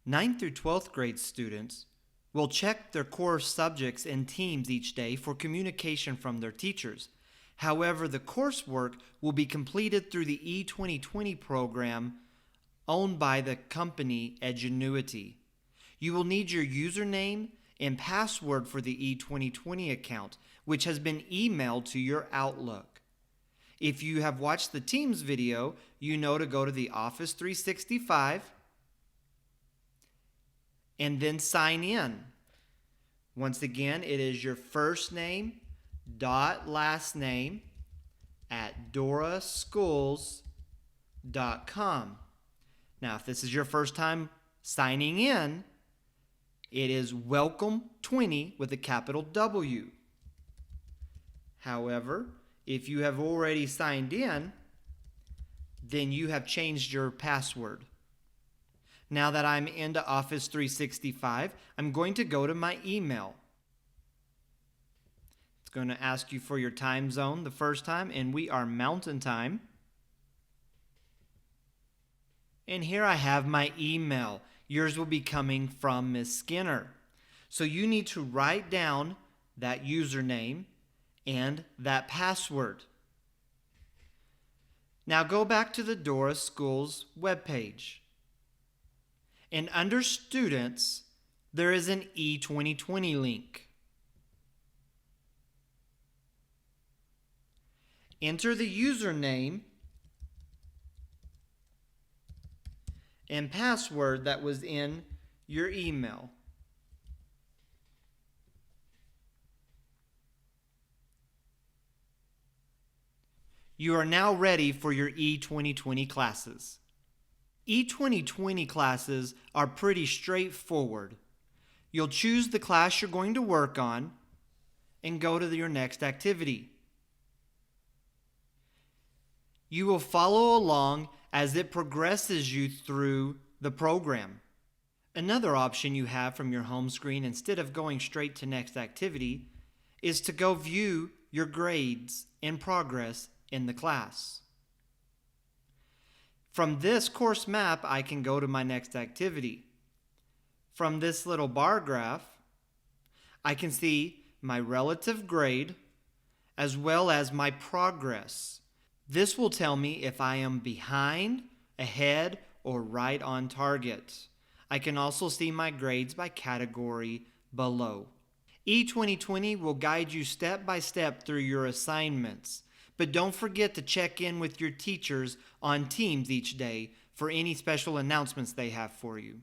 9th through 12th grade students will check their core subjects in teams each day for communication from their teachers. However, the coursework will be completed through the E2020 program owned by the company Edgenuity. You will need your username and password for the E2020 account, which has been emailed to your Outlook. If you have watched the Teams video, you know to go to the Office 365 and then sign in. Once again, it is your first name dot last name at doraschools.com. Now, if this is your first time signing in, it is welcome20 with a capital W. However, if you have already signed in, then you have changed your password. Now that I'm into Office 365, I'm going to go to my email. It's going to ask you for your time zone the first time, and we are Mountain Time. And here I have my email. Yours will be coming from Miss Skinner. So you need to write down that username and that password. Now go back to the Dora Schools webpage. And under Students, there is an E2020 link. Enter the username and password that was in your email. You are now ready for your E2020 classes. E2020 classes are pretty straightforward. You'll choose the class you're going to work on and go to your next activity. You will follow along as it progresses you through the program. Another option you have from your home screen, instead of going straight to next activity, is to go view your grades and progress in the class. From this course map, I can go to my next activity. From this little bar graph, I can see my relative grade as well as my progress. This will tell me if I am behind, ahead, or right on target. I can also see my grades by category below. E2020 will guide you step by step through your assignments. But don't forget to check in with your teachers on Teams each day for any special announcements they have for you.